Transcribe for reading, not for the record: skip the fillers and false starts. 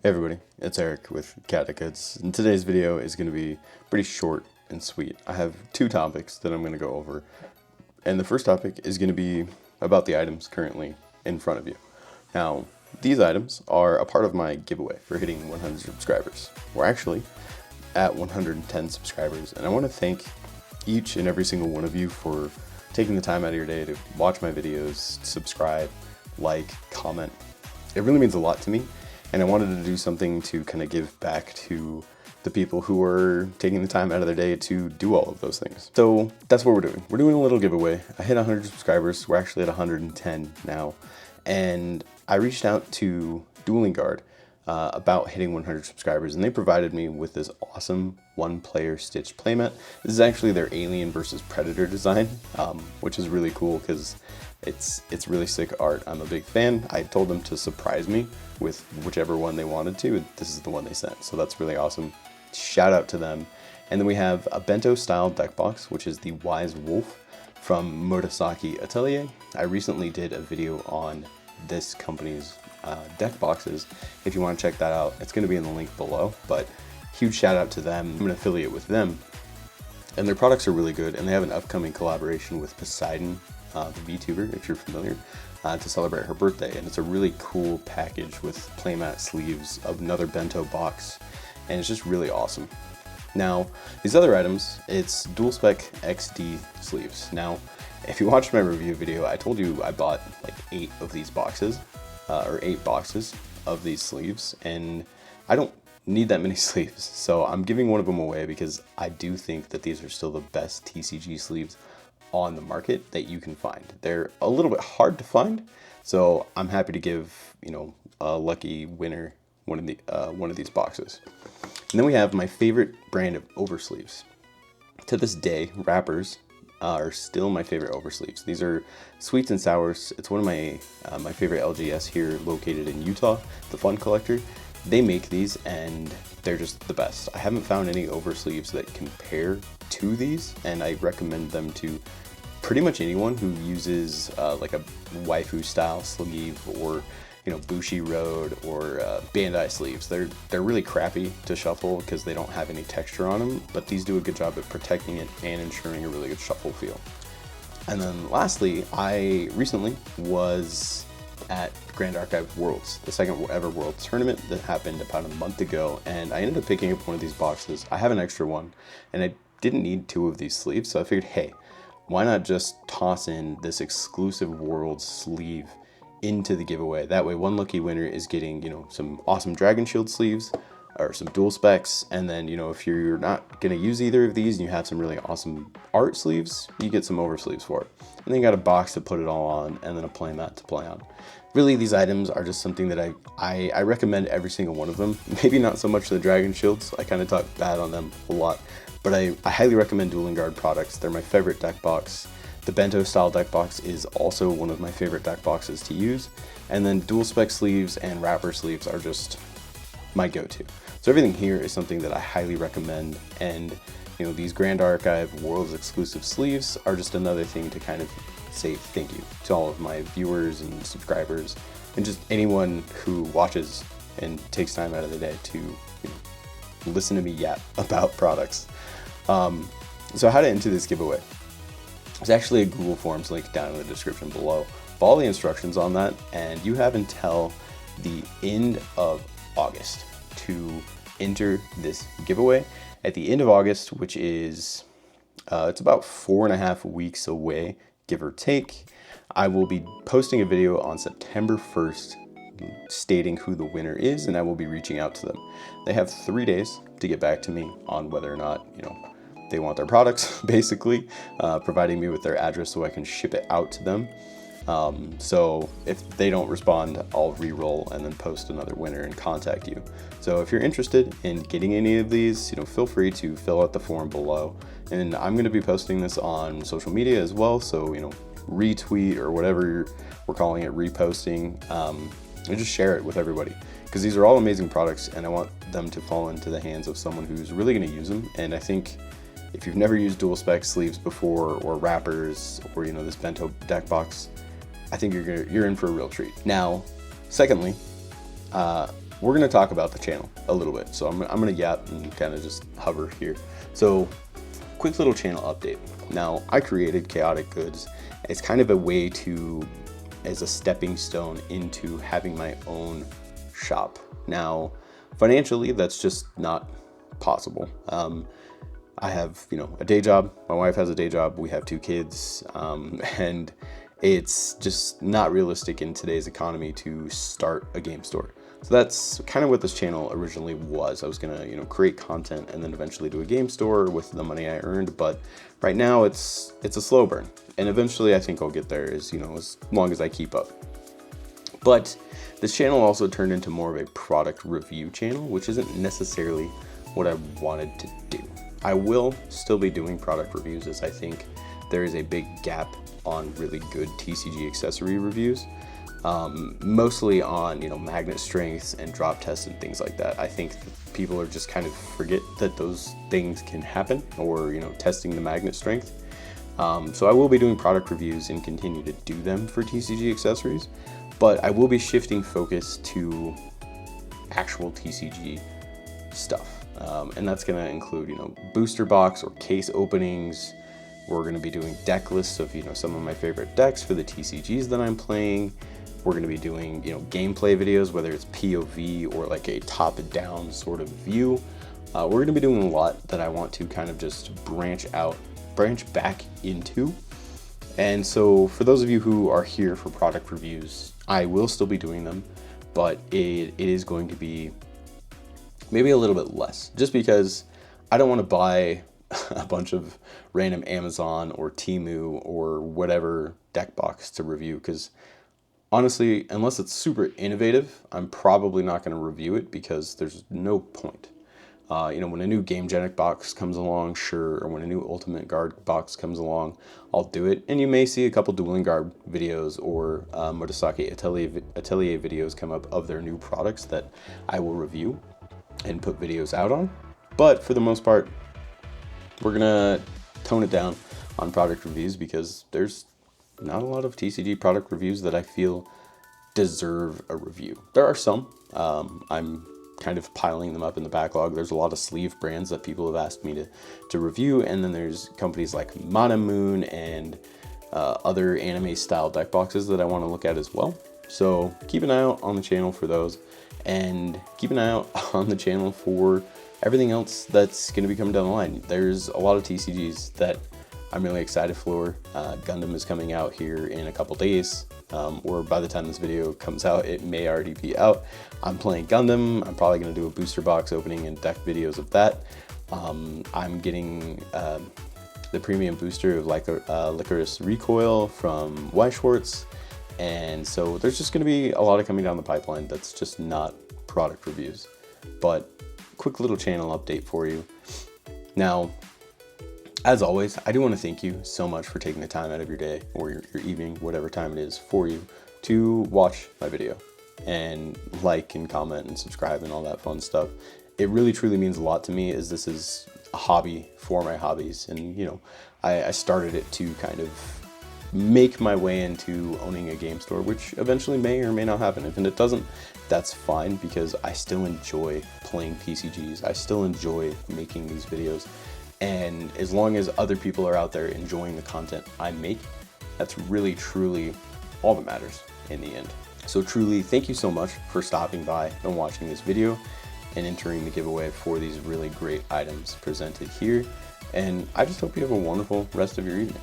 Hey everybody, it's Eric with Catechits, and today's video is going to be pretty short and sweet. I have two topics that I'm going to go over, and the first topic is going to be about the items currently in front of you. Now, these items are a part of my giveaway for hitting 100 subscribers. We're actually at 110 subscribers, and I want to thank each and every single one of you for taking the time out of your day to watch my videos, subscribe, like, comment. It really means a lot to me. And I wanted to do something to kind of give back to the people who are taking the time out of their day to do all of those things. So that's what we're doing. We're doing a little giveaway. I hit 100 subscribers. We're actually at 110 now. And I reached out to Dueling about hitting 100 subscribers, and they provided me with this awesome one-player stitched playmat. This is actually their Alien versus Predator design, which is really cool because it's really sick art. I'm a big fan. I told them to surprise me with whichever one they wanted to, and this is the one they sent, so that's really awesome. Shout out to them. And then we have a bento style deck box, which is the Wise Wolf from Murasaki Atelier. I recently did a video on this company's deck boxes. If you want to check that out, it's going to be in the link below, but huge shout out to them. I'm an affiliate with them, and their products are really good, and they have an upcoming collaboration with Poseidon, the VTuber, if you're familiar, to celebrate her birthday, and it's a really cool package with playmat sleeves of another bento box, and it's just really awesome. Now, these other items, it's DuelSpec XD Sleeves. Now, if you watched my review video, I told you I bought like 8 of these boxes, or 8 boxes of these sleeves, and I don't need that many sleeves, so I'm giving one of them away because I do think that these are still the best TCG sleeves on the market that you can find. They're a little bit hard to find, so I'm happy to give, you know, a lucky winner one of these boxes. And then we have my favorite brand of Oversleeves. To this day, wrappers are still my favorite Oversleeves. These are sweets and sours. It's one of my my favorite LGS here, located in Utah, the Fun Collector. They make these and they're just the best. I haven't found any Oversleeves that compare to these, and I recommend them to pretty much anyone who uses like a waifu style sleeve, or you know, Bushi Road or Bandai sleeves. They're really crappy to shuffle because they don't have any texture on them, but these do a good job at protecting it and ensuring a really good shuffle feel. And then lastly, I recently was at Grand Archive Worlds, the second ever Worlds tournament that happened about a month ago, and I ended up picking up one of these boxes. I have an extra one, and I didn't need 2 of these sleeves, so I figured, hey, why not just toss in this exclusive Worlds sleeve into the giveaway? That way one lucky winner is getting, you know, some awesome Dragon Shield sleeves or some dual specs, and then, you know, if you're not going to use either of these and you have some really awesome art sleeves, you get some Oversleeves for it. And then you got a box to put it all on, and then a playmat to play on. Really, these items are just something that I recommend every single one of them. Maybe not so much the Dragon Shields. I kind of talk bad on them a lot, but I highly recommend Dueling products. They're my favorite deck box. The bento style deck box is also one of my favorite deck boxes to use. And then dual spec sleeves and wrapper sleeves are just my go-to. So everything here is something that I highly recommend, and you know, these Grand Archive Worlds exclusive sleeves are just another thing to kind of say thank you to all of my viewers and subscribers, and just anyone who watches and takes time out of the day to, you know, listen to me yap about products. So how to enter this giveaway? There's actually a Google Forms link down in the description below. Follow the instructions on that, and you have until the end of August to enter this giveaway. At the end of August, which is it's about 4.5 weeks away, give or take, I will be posting a video on September 1st stating who the winner is, and I will be reaching out to them. They have 3 days to get back to me on whether or not, you know, they want their products, basically, providing me with their address so I can ship it out to them. So if they don't respond, I'll re-roll and then post another winner and contact you. So if you're interested in getting any of these, you know, feel free to fill out the form below. And I'm going to be posting this on social media as well. So, you know, retweet or whatever we're calling it, reposting, and just share it with everybody, because these are all amazing products and I want them to fall into the hands of someone who's really going to use them. And I think if you've never used dual spec sleeves before, or wrappers, or, you know, this bento deck box, I think you're in for a real treat. Now, secondly, we're going to talk about the channel a little bit. So I'm going to yap and kind of just hover here. So quick little channel update. Now, I created Chaotic Goods as kind of a way as a stepping stone into having my own shop. Now, financially, that's just not possible. I have, a day job. My wife has a day job. We have 2 kids, and it's just not realistic in today's economy to start a game store. So that's kind of what this channel originally was. I was gonna, create content and then eventually do a game store with the money I earned. But right now it's a slow burn, and eventually I think I'll get there as long as I keep up. But this channel also turned into more of a product review channel, which isn't necessarily what I wanted to do. I will still be doing product reviews, as I think there is a big gap on really good TCG accessory reviews. Mostly on magnet strengths and drop tests and things like that. I think people are just kind of forget that those things can happen, or testing the magnet strength. So I will be doing product reviews and continue to do them for TCG accessories, but I will be shifting focus to actual TCG stuff, and that's going to include booster box or case openings. We're going to be doing deck lists of some of my favorite decks for the TCGs that I'm playing. We're going to be doing gameplay videos, whether it's POV or like a top-down sort of view. We're going to be doing a lot that I want to kind of just branch back into. And so for those of you who are here for product reviews, I will still be doing them, but it is going to be maybe a little bit less, just because I don't want to buy a bunch of random Amazon or Temu or whatever deck box to review, because honestly, unless it's super innovative, I'm probably not going to review it, because there's no point. When a new Game Genic box comes along, sure, or when a new Ultimate Guard box comes along, I'll do it. And you may see a couple Dueling Guard videos or Murasaki Atelier videos come up of their new products that I will review and put videos out on. But for the most part, we're going to tone it down on product reviews, because there's not a lot of TCG product reviews that I feel deserve a review. There are some. I'm kind of piling them up in the backlog. There's a lot of sleeve brands that people have asked me to review, and then there's companies like Mana Moon and other anime style deck boxes that I want to look at as well. So keep an eye out on the channel for those, and keep an eye out on the channel for everything else that's going to be coming down the line. There's a lot of TCGs that I'm really excited for. Gundam is coming out here in a couple days, or by the time this video comes out, it may already be out. I'm playing Gundam. I'm probably going to do a booster box opening and deck videos of that. I'm getting the premium booster of Licorice Recoil from Schwartz, and so there's just going to be a lot of coming down the pipeline that's just not product reviews. But quick little channel update for you. Now, as always, I do want to thank you so much for taking the time out of your day or your evening, whatever time it is for you, to watch my video and like and comment and subscribe and all that fun stuff. It really truly means a lot to me, as this is a hobby for my hobbies, and I started it to kind of make my way into owning a game store, which eventually may or may not happen. If it doesn't, that's fine, because I still enjoy playing TCGs. I still enjoy making these videos. And as long as other people are out there enjoying the content I make, that's really, truly all that matters in the end. So truly, thank you so much for stopping by and watching this video and entering the giveaway for these really great items presented here. And I just hope you have a wonderful rest of your evening.